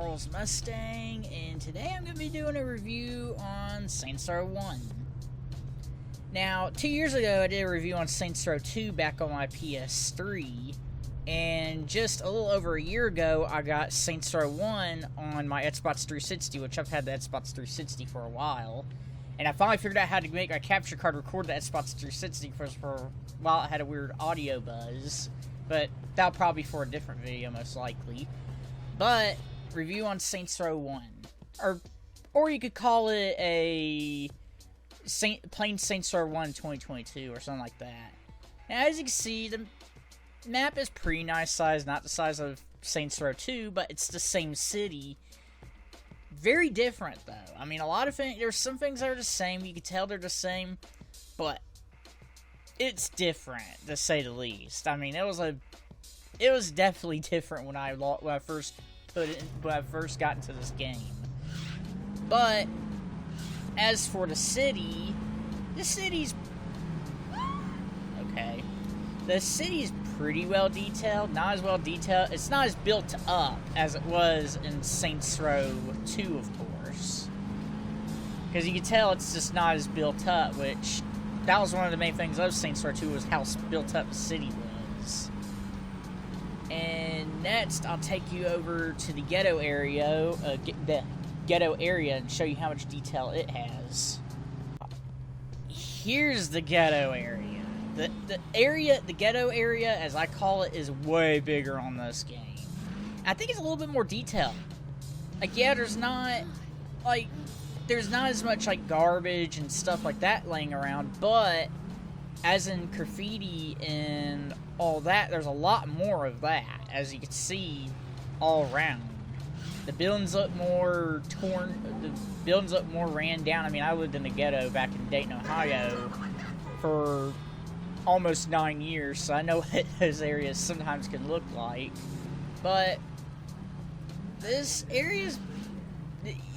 Carl's Mustang, and today I'm going to be doing a review on Saints Row 1. Now, 2 years ago I did a review on Saints Row 2 back on my PS3, and just a little over a year ago I got Saints Row 1 on my Xbox 360, which I've had the Xbox 360 for a while. And I finally figured out how to make my capture card record the Xbox 360 for a while. It had a weird audio buzz, but that'll probably be for a different video most likely. But review on Saints Row 1, or you could call it a plain Saints Row 1 2022 or something like that. Now, as you can see, the map is pretty nice size, not the size of Saints Row 2, but it's the same city. Very different though. I mean, a lot of things. There's some things that are the same. You can tell they're the same, but it's different to say the least. I mean, it was definitely different when I first got into this game. But as for the city's okay. The city's pretty well detailed. Not as well detailed. It's not as built up as it was in Saints Row 2, of course. Because you can tell it's just not as built up, which that was one of the main things of Saints Row 2 was how built up the city was. And next, I'll take you over to the ghetto area, and show you how much detail it has. Here's the ghetto area. The ghetto area, as I call it, is way bigger on this game. I think it's a little bit more detailed. Like, yeah, there's not as much, like, garbage and stuff like that laying around, but as in graffiti and all that, there's a lot more of that, as you can see all around. The buildings look more torn, the buildings look more ran down. I mean, I lived in the ghetto back in Dayton, Ohio for almost 9 years, so I know what those areas sometimes can look like. But this area's,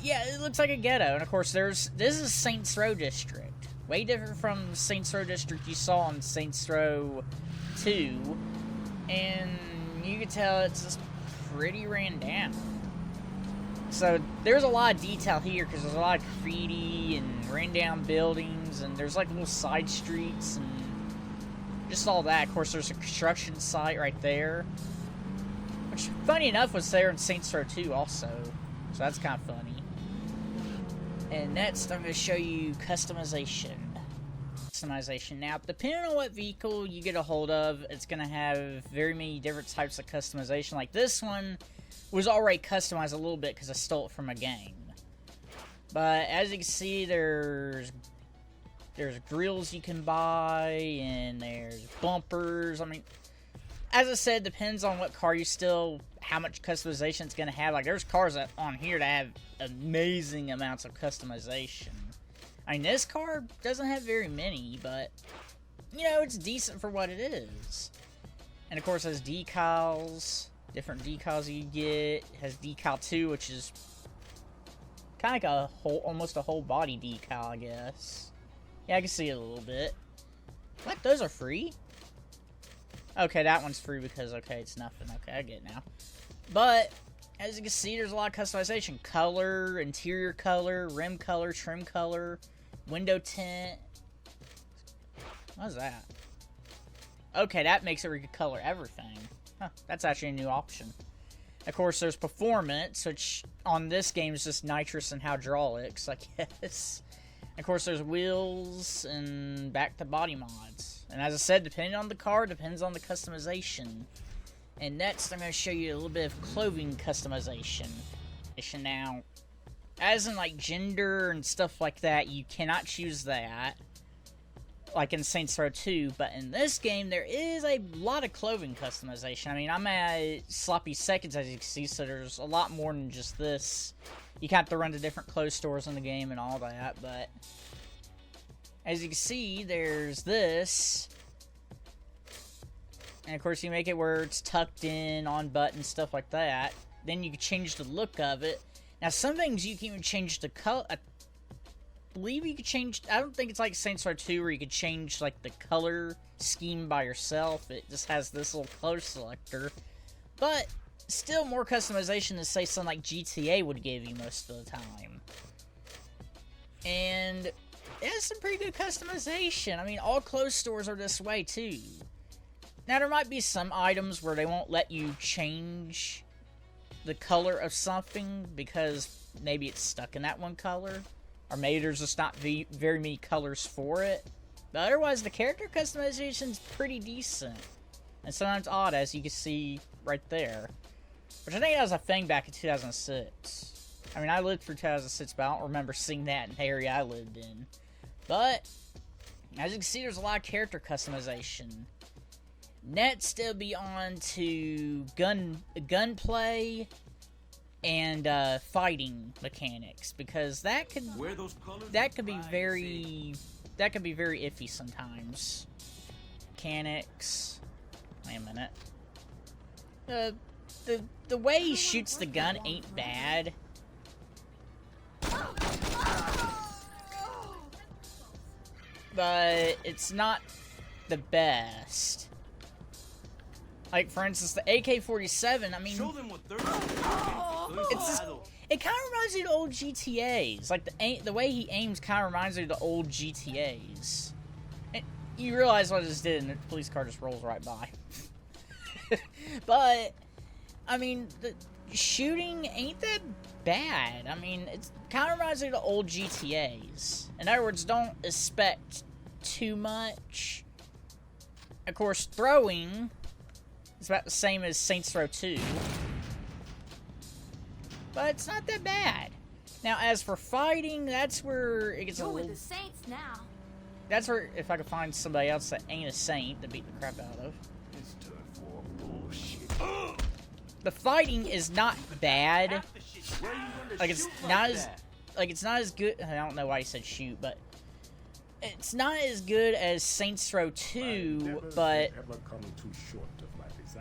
yeah, it looks like a ghetto. And of course, this is Saints Row District. Way different from the Saints Row District you saw in Saints Row 2. And you can tell it's just pretty ran down. So there's a lot of detail here because there's a lot of graffiti and ran down buildings, and there's like little side streets and just all that. Of course, there's a construction site right there, which, funny enough, was there in Saints Row 2 also. So that's kind of funny. And next, I'm going to show you customization. Now, depending on what vehicle you get a hold of, it's going to have very many different types of customization. Like this one was already customized a little bit because I stole it from a game. But as you can see, there's grills you can buy, and there's bumpers. I mean, as I said, depends on what car you steal, how much customization it's going to have. Like, there's cars on here that have amazing amounts of customization. I mean, this car doesn't have very many, but, you know, it's decent for what it is. And, of course, it has decals, different decals you get. It has decal 2, which is kind of like almost a whole body decal, I guess. Yeah, I can see it a little bit. What? Those are free? Okay, that one's free because, okay, it's nothing. Okay, I get it now. But, as you can see, there's a lot of customization. Color, interior color, rim color, trim color, window tint. What is that? Okay, that makes it where you can color everything. Huh, that's actually a new option. Of course, there's performance, which on this game is just nitrous and hydraulics, I guess. Of course, there's wheels and back to body mods. And as I said, depending on the car, depends on the customization. And next, I'm going to show you a little bit of clothing customization. Now, as in like gender and stuff like that, you cannot choose that, like in Saints Row 2. But in this game, there is a lot of clothing customization. I mean, I'm at sloppy seconds, as you can see, so there's a lot more than just this. You have to run to different clothes stores in the game and all that, but as you can see, there's this. And of course, you make it where it's tucked in, on button, stuff like that. Then you can change the look of it. Now, some things you can even change the color. I believe you could change. I don't think it's like Saints Row 2 where you could change like the color scheme by yourself. It just has this little color selector. But still more customization than, say, something like GTA would give you most of the time. And it has some pretty good customization. I mean, all clothes stores are this way, too. Now, there might be some items where they won't let you change the color of something because maybe it's stuck in that one color. Or maybe there's just not very many colors for it. But otherwise, the character customization's pretty decent. And sometimes odd, as you can see right there. Which I think that was a thing back in 2006. I mean, I lived through 2006, but I don't remember seeing that in the area I lived in. But, as you can see, there's a lot of character customization. Next, it'll be on to gunplay and fighting mechanics, because that could be very iffy sometimes. Mechanics. Wait a minute. The way he shoots the gun ain't bad. But it's not the best. Like, for instance, the AK-47, I mean, it kind of reminds me of the old GTAs. Like, the way he aims kind of reminds me of the old GTAs. And you realize what I just did, and the police car just rolls right by. But, I mean, the shooting ain't that bad. I mean, it kind of reminds me of the old GTAs. In other words, don't expect too much. Of course, throwing is about the same as Saints Row 2. But it's not that bad. Now, as for fighting, that's where it gets a little... the Saints now. That's where, if I could find somebody else that ain't a Saint to beat the crap out of. It's time for bullshit. The fighting is not bad. Like, it's not as good... I don't know why he said shoot, but... It's not as good as Saints Row 2, but...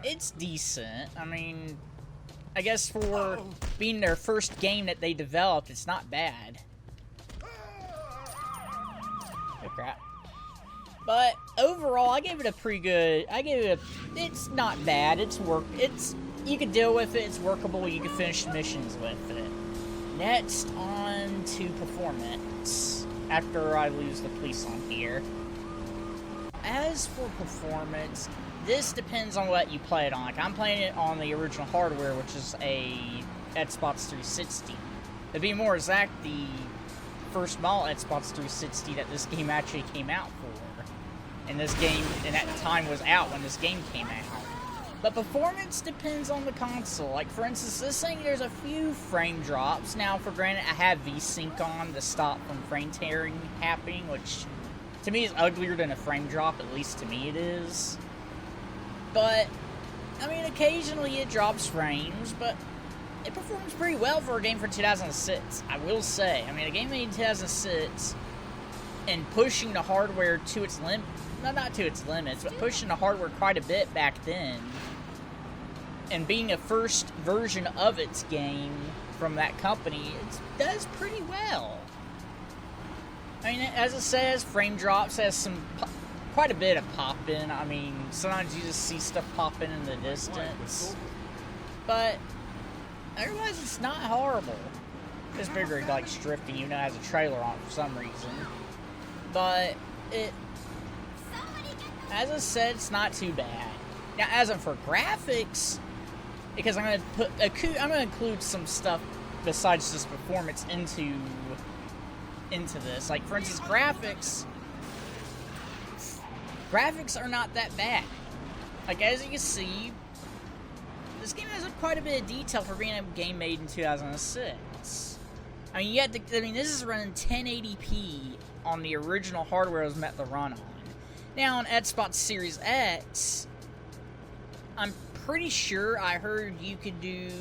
It's decent. I mean... I guess for being their first game that they developed, it's not bad. Oh, crap. But overall, I gave it a pretty good... It's not bad. You can deal with it. It's workable. You can finish missions with it. Next, on to performance. After I lose the police on here. As for performance, this depends on what you play it on. Like, I'm playing it on the original hardware, which is a Xbox 360. To be more exact, the first model Xbox 360 that this game actually came out for. And this game, and at the time, was out when this game came out. But performance depends on the console. Like, for instance, this thing, there's a few frame drops. Now, for granted, I have VSync on to stop from frame tearing happening, which to me is uglier than a frame drop, at least to me it is. But, I mean, occasionally it drops frames, but it performs pretty well for a game from 2006, I will say. I mean, a game made in 2006, and pushing the hardware to its limit, not to its limits, but pushing the hardware quite a bit back then, and being a first version of its game from that company, it does pretty well. I mean, as it says, frame drops, has quite a bit of pop-in. I mean, sometimes you just see stuff popping in the distance. But otherwise, it's not horrible. This bigger like drifting, even though it has a trailer on it for some reason. But as I said, it's not too bad. Now, as for graphics, because I'm gonna include some stuff besides just performance into this. Like, for instance, graphics are not that bad. Like, as you can see, this game has quite a bit of detail for being a game made in 2006. I mean, this is running 1080p on the original hardware it was meant to run on. Now, on Xbox Series X, I'm pretty sure I heard you could do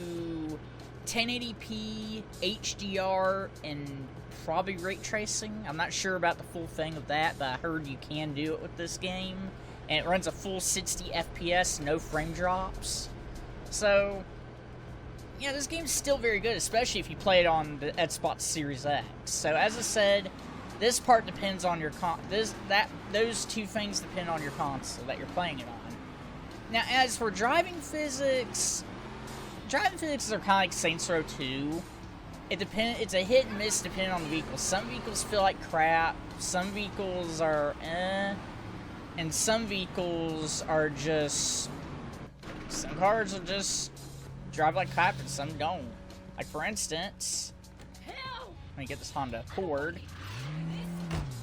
1080p, HDR, and probably ray tracing. I'm not sure about the full thing of that, but I heard you can do it with this game. And it runs a full 60 FPS, no frame drops. So, yeah, this game's still very good, especially if you play it on the Xbox Series X. So, as I said, this part depends on your those two things depend on your console that you're playing it on. Now, as for driving physics, driving physics are kind of like Saints Row 2. It's a hit and miss depending on the vehicle. Some vehicles feel like crap. Some vehicles are and some vehicles are just. Some cars will just drive like crap and some don't. Like for instance, let me get this Honda Accord.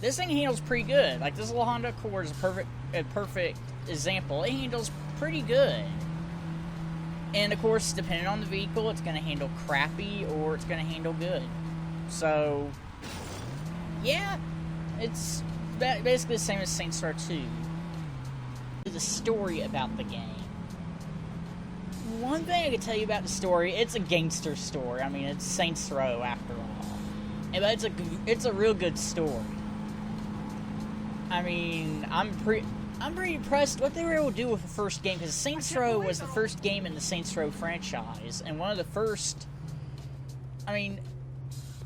This thing handles pretty good. Like this little Honda Accord is a perfect example. It handles pretty good. And of course, depending on the vehicle, it's going to handle crappy or it's going to handle good. So, yeah, it's basically the same as Saints Row 2. The story about the game. One thing I can tell you about the story, it's a gangster story. I mean, it's Saints Row after all. But it's a real good story. I mean, I'm pretty impressed what they were able to do with the first game, because Saints Row was the first game in the Saints Row franchise, and one of the first. I mean,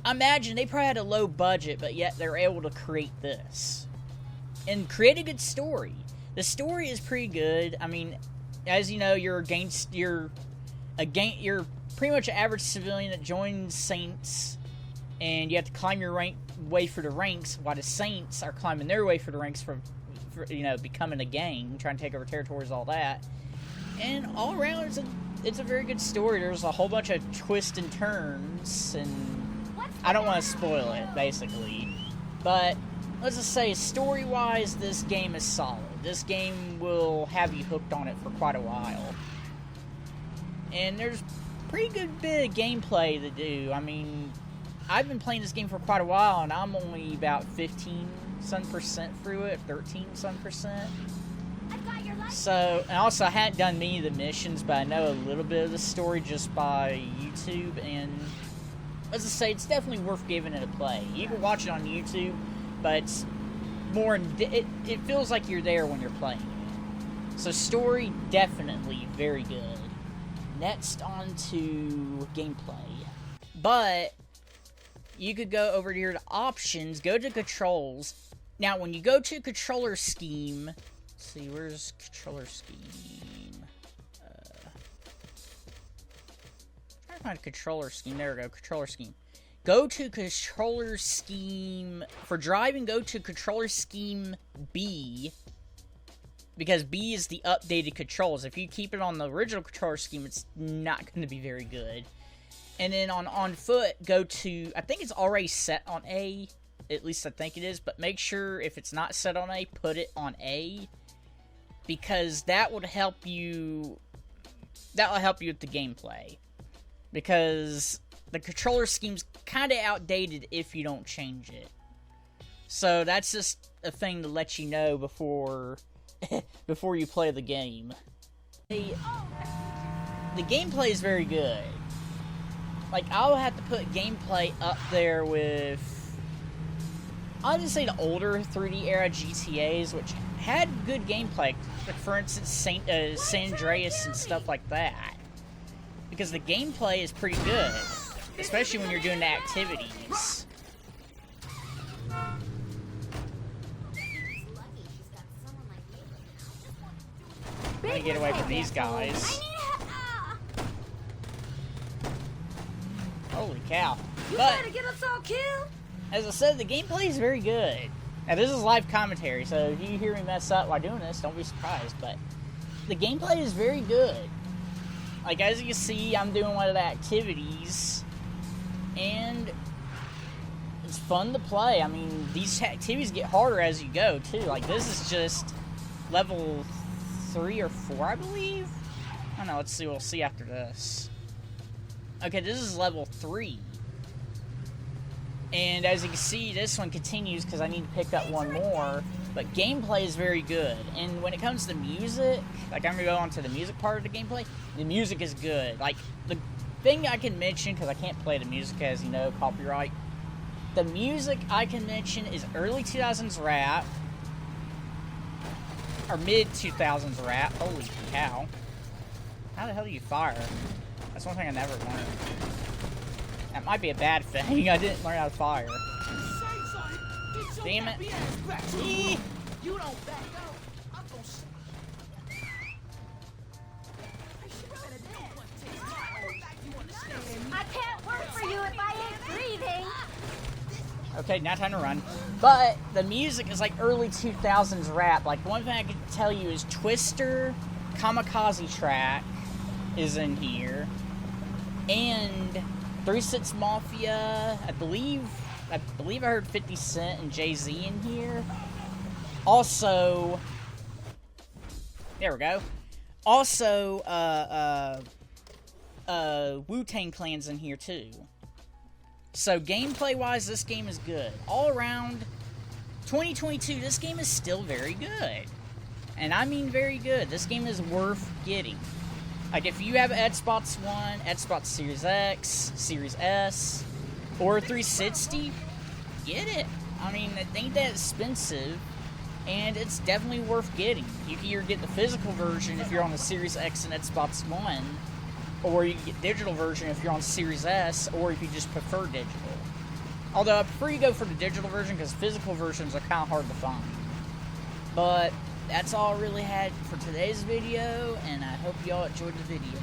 imagine they probably had a low budget, but yet they're able to create this and create a good story. The story is pretty good. I mean, as you know, you're pretty much an average civilian that joins Saints, and you have to climb your way for the ranks, while the Saints are climbing their way for the ranks for becoming a gang, trying to take over territories, all that. And all around, it's a very good story. There's a whole bunch of twists and turns, and I don't want to spoil it, basically. But let's just say, story-wise, this game is solid. This game will have you hooked on it for quite a while. And there's a pretty good bit of gameplay to do. I mean, I've been playing this game for quite a while, and I'm only about 15% through it, 13%. So, and also I hadn't done many of the missions, but I know a little bit of the story just by YouTube, and as I say, it's definitely worth giving it a play. You can watch it on YouTube, but it's more, it feels like you're there when you're playing it. So story, definitely very good. Next on to gameplay. But you could go over here to options, go to controls. Now, when you go to controller scheme, let's see, where's controller scheme? Trying to find controller scheme. There we go, controller scheme. Go to controller scheme. For driving, go to controller scheme B, because B is the updated controls. If you keep it on the original controller scheme, it's not going to be very good. And then on foot, go to, I think it's already set on A. At least I think it is. But make sure if it's not set on A, put it on A. Because that would help you. That will help you with the gameplay. Because the controller scheme's kind of outdated if you don't change it. So that's just a thing to let you know before before you play the game. The gameplay is very good. Like, I'll have to put gameplay up there with, I'll just say, the older 3D era GTAs, which had good gameplay. Like, for instance, San Andreas and stuff like that. Because the gameplay is pretty good, especially when you're doing the activities. Let me get away from these guys. Holy cow. But, get us all killed. As I said, the gameplay is very good. Now, this is live commentary, so if you hear me mess up while doing this, don't be surprised. But the gameplay is very good. Like, as you can see, I'm doing one of the activities, and it's fun to play. I mean, these activities get harder as you go, too. Like, this is just level 3 or 4, I believe? I don't know, let's see, we'll see after this. Okay, this is level 3. And as you can see, this one continues because I need to pick up one more. But gameplay is very good. And when it comes to music, like, I'm going to go on to the music part of the gameplay. The music is good. Like, the thing I can mention, because I can't play the music, as you know, copyright. The music I can mention is early 2000s rap. Or mid-2000s rap. Holy cow. How the hell do you fire? That's one thing I never learned. That might be a bad thing. I didn't learn how to fire. Damn it. You don't back out. I'm gonna I can't work for you if I ain't breathing. Okay, now time to run. But the music is like early 2000s rap. Like, one thing I can tell you is Twister, Kamikaze Track is in here. And 3 6 Mafia, I believe I heard 50 Cent and Jay-Z in here. Also, there we go. Also, Wu-Tang Clan's in here too. So gameplay-wise, this game is good. All around, 2022, this game is still very good. And I mean very good. This game is worth getting. Like, if you have Xbox One, Xbox Series X, Series S, or 360, get it. I mean, it ain't that expensive, and it's definitely worth getting. You can either get the physical version if you're on the Series X and Xbox One, or you can get digital version if you're on Series S, or if you just prefer digital. Although I prefer you go for the digital version because physical versions are kind of hard to find. But that's all I really had for today's video, and I hope y'all enjoyed the video.